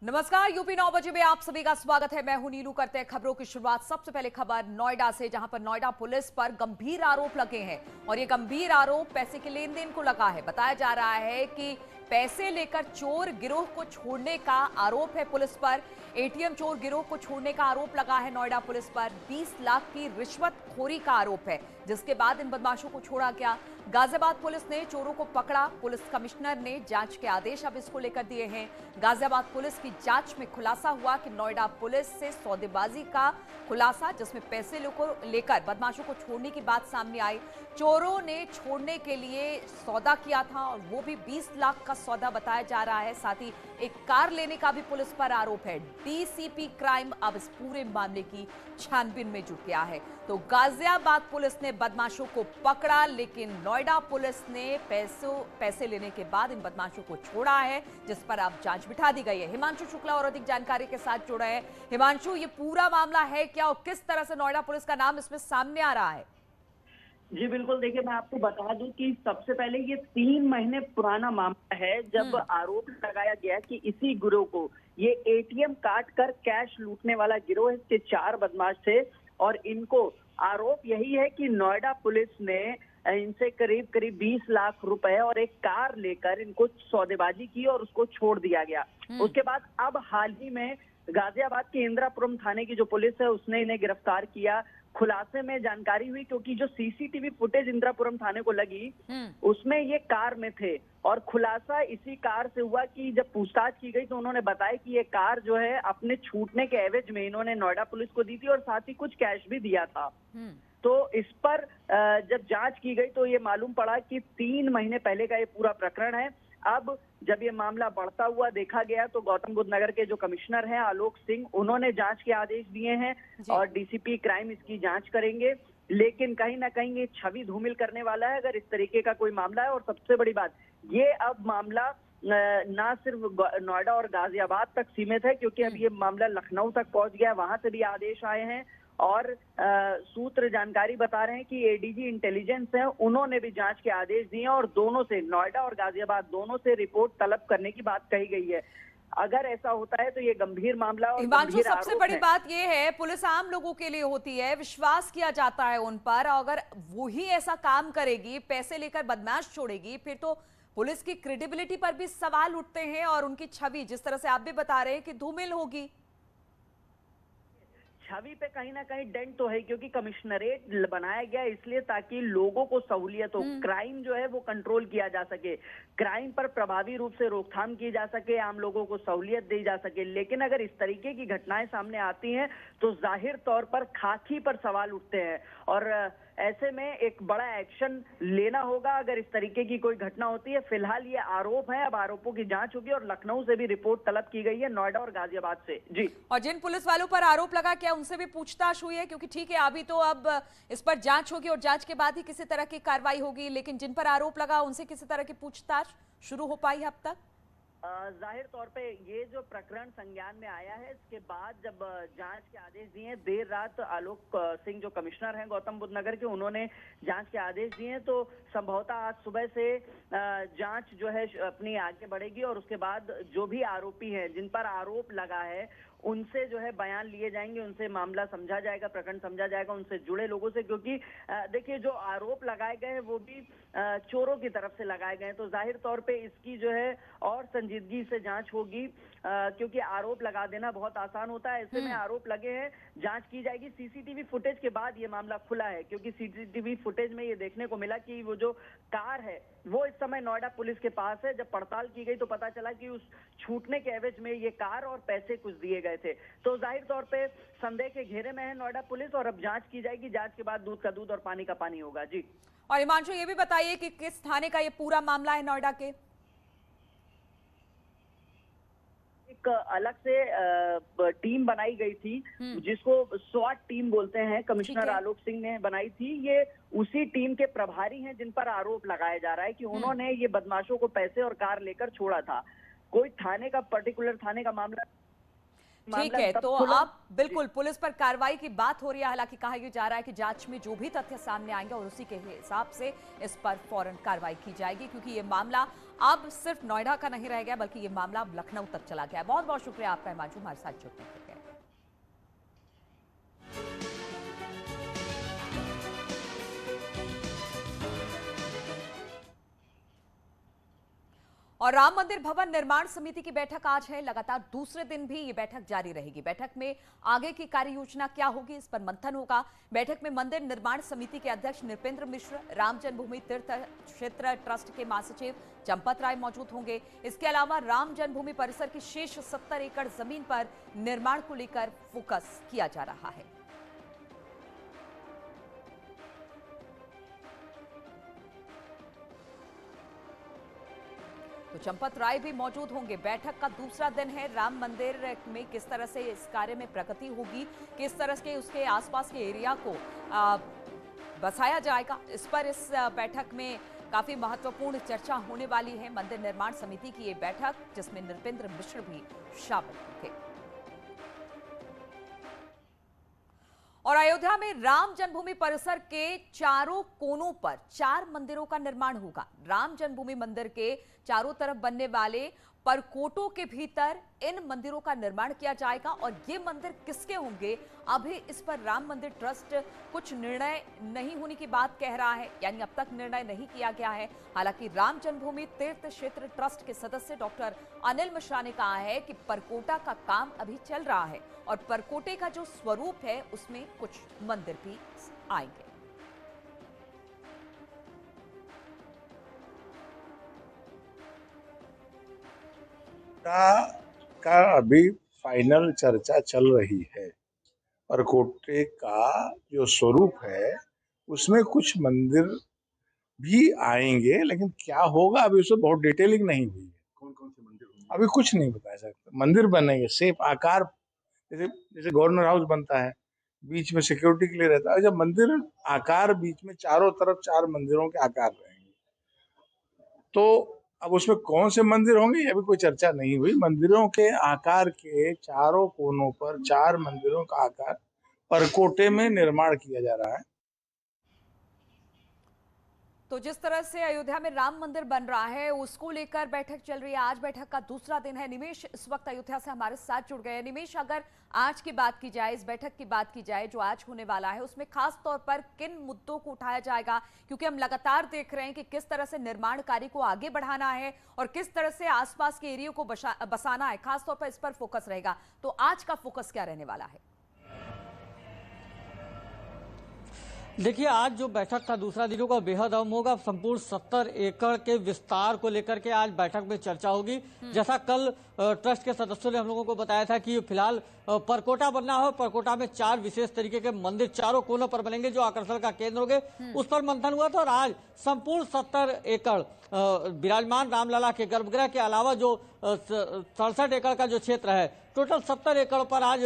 नमस्कार, यूपी 9 बजे में आप सभी का स्वागत है। मैं हूं नीलू। करते हैं खबरों की शुरुआत। सबसे पहले खबर नोएडा से, जहां पर नोएडा पुलिस पर गंभीर आरोप लगे हैं और ये गंभीर आरोप पैसे के लेन देन को लगा है। बताया जा रहा है कि पैसे लेकर चोर गिरोह को छोड़ने का आरोप है पुलिस पर। एटीएम चोर गिरोह को छोड़ने का आरोप लगा है नोएडा पुलिस पर। 20 लाख की रिश्वतखोरी का आरोप है, जिसके बाद इन बदमाशों को छोड़ा गया। गाजियाबाद पुलिस ने चोरों को पकड़ा। पुलिस कमिश्नर ने जांच के आदेश अब इसको लेकर दिए हैं। गाजियाबाद पुलिस की जांच में खुलासा हुआ कि नोएडा पुलिस से सौदेबाजी का खुलासा, जिसमें पैसे लेकर बदमाशों को छोड़ने की बात सामने आई। चोरों ने छोड़ने के लिए सौदा किया था और वो भी 20 लाख का सौदा बताया जा रहा है। साथ ही एक कार लेने का भी पुलिस पर आरोप है। डीसीपी क्राइम अब इस पूरे मामले की छानबीन में जुट गया है। तो गाजियाबाद पुलिस ने बदमाशों को पकड़ा, लेकिन नोएडा पुलिस ने पैसे लेने के बाद इन बदमाशों को छोड़ा है, जिस पर अब जांच बिठा दी गई है। हिमांशु शुक्ला और अधिक जानकारी के साथ जुड़े हैं। हिमांशु, ये पूरा मामला है क्या और किस तरह से नोएडा पुलिस का नाम इसमें सामने आ रहा है? जी बिल्कुल, देखिए मैं आपको बता दूं कि सबसे पहले ये 3 महीने पुराना मामला है, जब आरोप लगाया गया कि इसी गिरोह को, ये एटीएम काट कर कैश लूटने वाला गिरोह, इसके 4 बदमाश थे और इनको आरोप यही है कि नोएडा पुलिस ने इनसे करीब करीब 20 लाख रुपए और एक कार लेकर इनको सौदेबाजी की और उसको छोड़ दिया गया। उसके बाद अब हाल ही में गाजियाबाद के इंदिरापुरम थाने की जो पुलिस है उसने इन्हें गिरफ्तार किया। खुलासे में जानकारी हुई क्योंकि जो सीसीटीवी फुटेज इंदिरापुरम थाने को लगी उसमें ये कार में थे और खुलासा इसी कार से हुआ कि जब पूछताछ की गई तो उन्होंने बताया कि ये कार जो है अपने छूटने के एवज में इन्होंने नोएडा पुलिस को दी थी और साथ ही कुछ कैश भी दिया था। तो इस पर जब जांच की गई तो ये मालूम पड़ा कि 3 महीने पहले का ये पूरा प्रकरण है। अब जब ये मामला बढ़ता हुआ देखा गया तो गौतम बुद्ध नगर के जो कमिश्नर हैं आलोक सिंह, उन्होंने जांच के आदेश दिए हैं और डीसीपी क्राइम इसकी जांच करेंगे। लेकिन कहीं ना कहीं ये छवि धूमिल करने वाला है अगर इस तरीके का कोई मामला है। और सबसे बड़ी बात, ये अब मामला ना सिर्फ नोएडा और गाजियाबाद तक सीमित है, क्योंकि अब ये मामला लखनऊ तक पहुंच गया, वहां से भी आदेश आए हैं। और सूत्र जानकारी बता रहे हैं कि एडीजी इंटेलिजेंस है, उन्होंने भी जांच के आदेश दिए और दोनों से, नोएडा और गाजियाबाद दोनों से रिपोर्ट तलब करने की बात कही गई है। अगर ऐसा होता है तो ये गंभीर मामला और हिमांशु, गंभीर सबसे आरोप बड़ी है। बात यह है, पुलिस आम लोगों के लिए होती है, विश्वास किया जाता है उन पर। अगर वो ही ऐसा काम करेगी, पैसे लेकर बदमाश छोड़ेगी, फिर तो पुलिस की क्रेडिबिलिटी पर भी सवाल उठते हैं और उनकी छवि, जिस तरह से आप भी बता रहे हैं, कि धूमिल होगी। छवि पे कहीं ना कहीं डेंट तो है, क्योंकि कमिश्नरेट बनाया गया इसलिए ताकि लोगों को सहूलियत हो, क्राइम जो है वो कंट्रोल किया जा सके, क्राइम पर प्रभावी रूप से रोकथाम की जा सके, आम लोगों को सहूलियत दी जा सके। लेकिन अगर इस तरीके की घटनाएं सामने आती हैं तो जाहिर तौर पर खाकी पर सवाल उठते हैं और ऐसे में एक बड़ा एक्शन लेना होगा अगर इस तरीके की कोई घटना होती है। फिलहाल ये आरोप है, अब आरोपों की जांच होगी और लखनऊ से भी रिपोर्ट तलब की गई है, नोएडा और गाजियाबाद से। जी। और जिन पुलिस वालों पर आरोप लगा, क्या उनसे भी पूछताछ हुई है? क्योंकि ठीक है, अभी तो अब इस पर जांच होगी और जांच के बाद ही किसी तरह की कार्रवाई होगी, लेकिन जिन पर आरोप लगा उनसे किसी तरह की पूछताछ शुरू हो पाई है अब तक? जाहिर तौर पे ये जो प्रकरण संज्ञान में आया है, इसके बाद जब जांच के आदेश दिए, देर रात आलोक सिंह जो कमिश्नर हैं गौतम बुद्ध नगर के, उन्होंने जांच के आदेश दिए, तो संभवतः आज सुबह से जांच जो है अपनी आगे बढ़ेगी और उसके बाद जो भी आरोपी हैं, जिन पर आरोप लगा है, उनसे जो है बयान लिए जाएंगे, उनसे मामला समझा जाएगा, प्रकरण समझा जाएगा, उनसे जुड़े लोगों से। क्योंकि देखिए, जो आरोप लगाए गए हैं वो भी चोरों की तरफ से लगाए गए हैं, तो जाहिर तौर पे इसकी जो है और संजीदगी से जांच होगी, क्योंकि आरोप लगा देना बहुत आसान होता है। ऐसे में आरोप लगे हैं, जांच की जाएगी। सीसीटीवी फुटेज के बाद ये मामला खुला है, क्योंकि सीसीटीवी फुटेज में ये देखने को मिला कि वो जो कार है वो इस समय नोएडा पुलिस के पास है। जब पड़ताल की गई तो पता चला कि उस छूटने के एवज में ये कार और पैसे कुछ दिए गए थे। तो जाहिर तौर पे संदेह के घेरे में है नोएडा पुलिस और अब जांच की जाएगी। जांच के बाद दूध का दूध और पानी का पानी होगा। जी। और हिमांशु, ये भी बताइए कि किस थाने का ये पूरा मामला है नोएडा के? एक अलग से टीम बनाई गई थी, जिसको स्वाट टीम बोलते हैं, कमिश्नर आलोक सिंह ने बनाई थी। ये उसी टीम के प्रभारी हैं जिन पर आरोप लगाया जा रहा है कि उन्होंने ये बदमाशों को पैसे और कार लेकर छोड़ा था। कोई थाने का, पर्टिकुलर थाने का मामला ठीक मामला है, तब तो खुला। अब बिल्कुल पुलिस पर कार्रवाई की बात हो रही है। हालांकि कहा यह जा रहा है कि जांच में जो भी तथ्य सामने आएंगे और उसी के हिसाब से इस पर फौरन कार्रवाई की जाएगी, क्योंकि ये मामला अब सिर्फ नोएडा का नहीं रह गया, बल्कि ये मामला अब लखनऊ तक चला गया है। बहुत बहुत शुक्रिया आपका हिमांशु, हमारे साथ जुड़ने के लिए। और राम मंदिर भवन निर्माण समिति की बैठक आज है। लगातार दूसरे दिन भी ये बैठक जारी रहेगी। बैठक में आगे की कार्य योजना क्या होगी, इस पर मंथन होगा। बैठक में मंदिर निर्माण समिति के अध्यक्ष नृपेंद्र मिश्र, राम जन्मभूमि तीर्थ क्षेत्र ट्रस्ट के महासचिव चंपत राय मौजूद होंगे। इसके अलावा राम जन्मभूमि परिसर की शेष 70 एकड़ जमीन पर निर्माण को लेकर फोकस किया जा रहा है। तो चंपत राय भी मौजूद होंगे। बैठक का दूसरा दिन है। राम मंदिर में किस तरह से इस कार्य में प्रगति होगी, किस तरह के उसके आसपास के एरिया को बसाया जाएगा, इस पर इस बैठक में काफी महत्वपूर्ण चर्चा होने वाली है। मंदिर निर्माण समिति की ये बैठक, जिसमें नृपेंद्र मिश्र भी शामिल होंगे। और अयोध्या में राम जन्मभूमि परिसर के चारों कोनों पर 4 मंदिरों का निर्माण होगा। राम जन्मभूमि मंदिर के चारों तरफ बनने वाले परकोटों के भीतर इन मंदिरों का निर्माण किया जाएगा। और ये मंदिर किसके होंगे, अभी इस पर राम मंदिर ट्रस्ट कुछ निर्णय नहीं होने की बात कह रहा है, यानी अब तक निर्णय नहीं किया गया है। हालांकि राम जन्मभूमि तीर्थ क्षेत्र ट्रस्ट के सदस्य डॉक्टर अनिल मिश्रा ने कहा है कि परकोटा का काम अभी चल रहा है और परकोटे का जो स्वरूप है उसमें कुछ मंदिर भी आएंगे। का अभी फाइनल चर्चा चल रही है। परकोटे का जो स्वरूप है उसमें कुछ मंदिर भी आएंगे, लेकिन क्या होगा अभी उसमें बहुत डिटेलिंग नहीं हुई है। कौन कौन से मंदिर होंगे? अभी कुछ नहीं बता सकते। मंदिर बनेंगे शेप आकार, जैसे जैसे गवर्नर हाउस बनता है, बीच में सिक्योरिटी के लिए रहता है, जब मंदिर आकार बीच में चारों तरफ 4 मंदिरों के आकार रहेंगे। तो अब उसमें कौन से मंदिर होंगे ये अभी कोई चर्चा नहीं हुई। मंदिरों के आकार के चारों कोनों पर 4 मंदिरों का आकार परकोटे में निर्माण किया जा रहा है। तो जिस तरह से अयोध्या में राम मंदिर बन रहा है उसको लेकर बैठक चल रही है। आज बैठक का दूसरा दिन है। निमेश इस वक्त अयोध्या से हमारे साथ जुड़ गए हैं। निमेश, अगर आज की बात की जाए, इस बैठक की बात की जाए जो आज होने वाला है, उसमें खास तौर पर किन मुद्दों को उठाया जाएगा? क्योंकि हम लगातार देख रहे हैं कि किस तरह से निर्माण कार्य को आगे बढ़ाना है और किस तरह से आसपास के एरिया को बसाना है, खासतौर पर इस पर फोकस रहेगा। तो आज का फोकस क्या रहने वाला है? देखिए, आज जो बैठक का दूसरा दिन होगा बेहद अहम होगा। संपूर्ण 70 एकड़ के विस्तार को लेकर के आज बैठक में चर्चा होगी। जैसा कल ट्रस्ट के सदस्यों ने हम लोगों को बताया था कि फिलहाल परकोटा बनना हो, परकोटा में 4 विशेष तरीके के मंदिर चारों कोनों पर बनेंगे जो आकर्षण का केंद्र होंगे, उस पर मंथन हुआ था। और आज संपूर्ण 70 एकड़ विराजमान रामलला के गर्भगृह के अलावा जो 67 एकड़ का जो क्षेत्र है, टोटल 70 एकड़ पर आज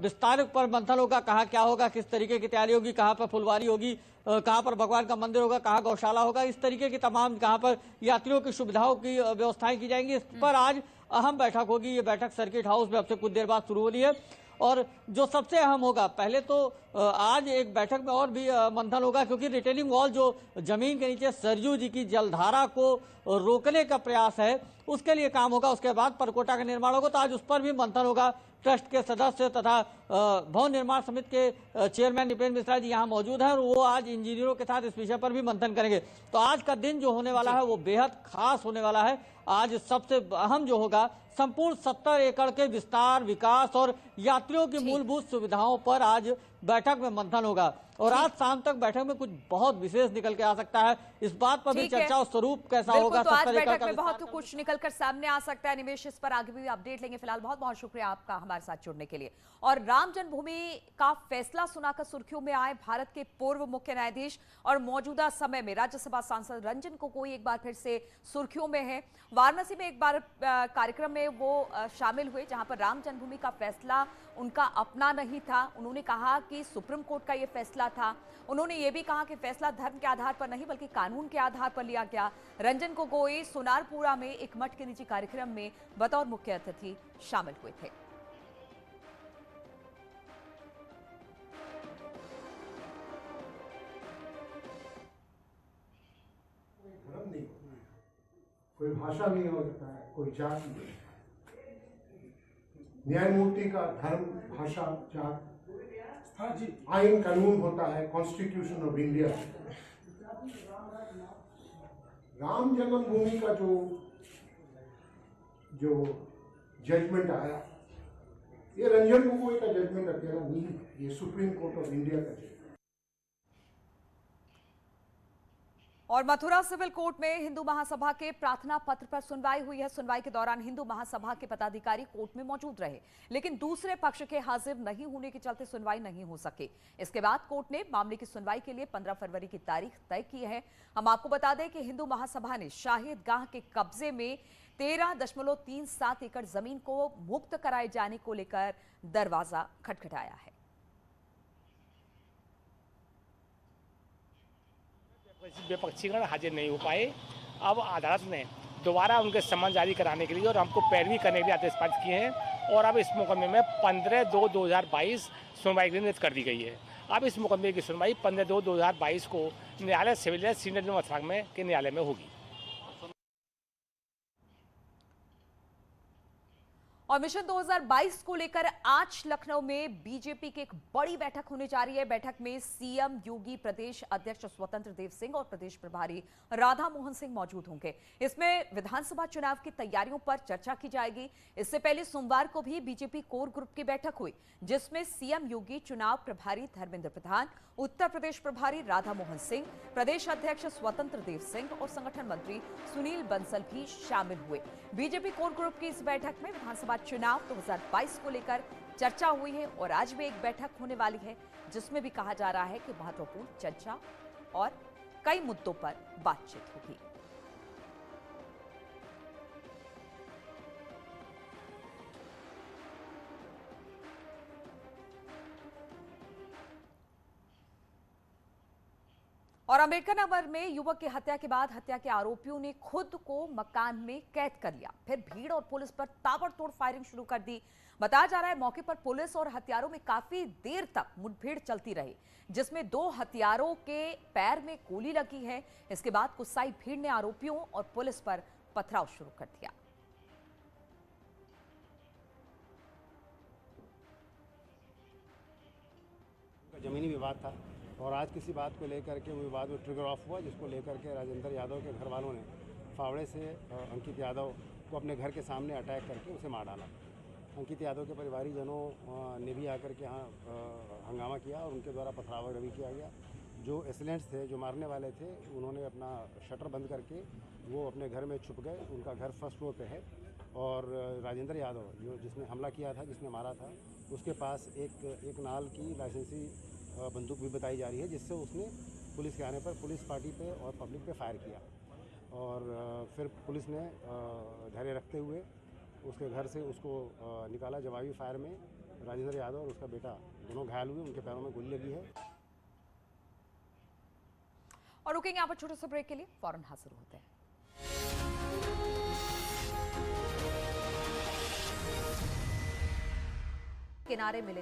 विस्तार पर मंथन होगा। कहाँ क्या होगा, किस तरीके की तैयारी होगी, कहाँ पर फुलवारी होगी, कहाँ पर भगवान का मंदिर होगा, कहाँ गौशाला होगा, इस तरीके की तमाम कहाँ पर यात्रियों की सुविधाओं की व्यवस्थाएं की जाएंगी, इस पर आज अहम बैठक होगी। ये बैठक सर्किट हाउस में अब से कुछ देर बाद शुरू हो रही है। और जो सबसे अहम होगा, पहले तो आज एक बैठक में और भी मंथन होगा, क्योंकि रिटेनिंग वॉल जो जमीन के नीचे सरयू जी की जलधारा को रोकने का प्रयास है, उसके लिए काम होगा। उसके बाद परकोटा का निर्माण होगा, तो आज उस पर भी मंथन होगा। ट्रस्ट के सदस्य तथा भवन निर्माण समिति के चेयरमैन नृपेंद्र मिश्रा जी यहाँ मौजूद हैं और वो आज इंजीनियरों के साथ इस विषय पर भी मंथन करेंगे। तो आज का दिन जो होने वाला है वो बेहद खास होने वाला है। आज सबसे अहम जो होगा, संपूर्ण 70 एकड़ के विस्तार, विकास और यात्रियों की मूलभूत सुविधाओं पर आज बैठक में मंथन होगा। और आज शाम तक बैठक में कुछ बहुत विशेष निकल के आ सकता है, इस बात पर भी चर्चा और स्वरूप कैसा होगा। तो आज बैठक में बहुत कुछ निकलकर सामने आ सकता है। निमेश, इस पर आगे भी अपडेट लेंगे। फिलहाल बहुत बहुत शुक्रिया आपका हमारे साथ जुड़ने के लिए। और राम जन्मभूमि का फैसला सुनाकर सुर्खियों में आए भारत के पूर्व मुख्य न्यायाधीश और मौजूदा समय में राज्यसभा सांसद रंजन गोगोई एक बार फिर से सुर्खियों में है। वाराणसी में एक बार कार्यक्रम में वो शामिल हुए जहां पर राम जन्मभूमि का फैसला उनका अपना नहीं था। उन्होंने कहा कि सुप्रीम कोर्ट का ये फैसला था। उन्होंने ये भी कहा कि फैसला धर्म के आधार पर नहीं बल्कि कानून के आधार पर लिया गया। रंजन गोगोई सोनारपुरा में एक मठ के निजी कार्यक्रम में बतौर मुख्य अतिथि शामिल हुए थे। कोई भाषा नहीं होता है, कोई जात नहीं। न्यायमूर्ति का धर्म, भाषा, जात, आइन कानून होता है, कॉन्स्टिट्यूशन ऑफ इंडिया। राम जन्मभूमि का जो जजमेंट आया, ये रंजन गोगोई का जजमेंट अकेला नहीं है, ये सुप्रीम कोर्ट ऑफ इंडिया का जजमेंट। और मथुरा सिविल कोर्ट में हिंदू महासभा के प्रार्थना पत्र पर सुनवाई हुई है। सुनवाई के दौरान हिंदू महासभा के पदाधिकारी कोर्ट में मौजूद रहे, लेकिन दूसरे पक्ष के हाजिर नहीं होने के चलते सुनवाई नहीं हो सके। इसके बाद कोर्ट ने मामले की सुनवाई के लिए 15 फरवरी की तारीख तय की है। हम आपको बता दें कि हिंदू महासभा ने शाहिद गाह के कब्जे में 13.37 एकड़ जमीन को मुक्त कराए जाने को लेकर दरवाजा खटखटाया है। विपक्षीगण हाजिर नहीं हो पाए। अब अदालत ने दोबारा उनके सम्मन जारी कराने के लिए और हमको पैरवी करने के लिए आदेश पारित किए हैं और अब इस मुकदमे में 15/2/2022 सुनवाई के लिए नियुक्त कर दी गई है। अब इस मुकदमे की सुनवाई 15/2/2022 को न्यायालय सिविल सीनियर मथुरा में के न्यायालय में होगी। और मिशन 2022 को लेकर आज लखनऊ में बीजेपी की एक बड़ी बैठक होने जा रही है। बैठक में सीएम योगी, प्रदेश अध्यक्ष स्वतंत्र देव सिंह और प्रदेश प्रभारी राधा मोहन सिंह मौजूद होंगे। इसमें विधानसभा चुनाव की तैयारियों पर चर्चा की जाएगी। इससे पहले सोमवार को भी बीजेपी कोर ग्रुप की बैठक हुई, जिसमें सीएम योगी, चुनाव प्रभारी धर्मेंद्र प्रधान, उत्तर प्रदेश प्रभारी राधा मोहन सिंह, प्रदेश अध्यक्ष स्वतंत्र देव सिंह और संगठन मंत्री सुनील बंसल भी शामिल हुए। बीजेपी कोर ग्रुप की इस बैठक में विधानसभा चुनाव 2022 को लेकर चर्चा हुई है और आज भी एक बैठक होने वाली है, जिसमें भी कहा जा रहा है कि महत्वपूर्ण चर्चा और कई मुद्दों पर बातचीत होगी। और अंबेडकर नगर में युवक की हत्या के बाद हत्या के आरोपियों ने खुद को मकान में कैद कर लिया। फिर भीड़ और पुलिस पर ताबड़तोड़ फायरिंग शुरू कर दी। बताया जा रहा है मौके पर पुलिस और हत्यारों में काफी देर तक मुठभेड़ चलती रही, जिसमें 2 हत्यारों के पैर में गोली लगी है। इसके बाद गुस्साई भीड़ ने आरोपियों और पुलिस पर पथराव शुरू कर दिया। जमीनी विवाद था और आज किसी बात को लेकर के वो विवाद में ट्रिगर ऑफ हुआ, जिसको लेकर के राजेंद्र यादव के घर वालों ने फावड़े से अंकित यादव को अपने घर के सामने अटैक करके उसे मार डाला। अंकित यादव के परिवारीजनों ने भी आकर के यहाँ हंगामा किया और उनके द्वारा पथराव भी किया गया। जो एसिलेंट्स थे, जो मारने वाले थे, उन्होंने अपना शटर बंद करके वो अपने घर में छुप गए। उनका घर फर्स्ट फ्लोर पे है और राजेंद्र यादव जो जिसने हमला किया था, जिसने मारा था, उसके पास एक नाल की लाइसेंसी बंदूक भी बताई जा रही है, जिससे उसने पुलिस के आने पर पुलिस पार्टी पे और पब्लिक पे फायर किया। और फिर पुलिस ने धैर्य रखते हुए उसके घर से उसको निकाला। जवाबी फायर में राजेंद्र यादव और उसका बेटा दोनों घायल हुए, उनके पैरों में गोली लगी है। और रुकेंगे यहाँ पर छोटे से ब्रेक के लिए, फौरन हाजिर होते हैं। किनारे मिले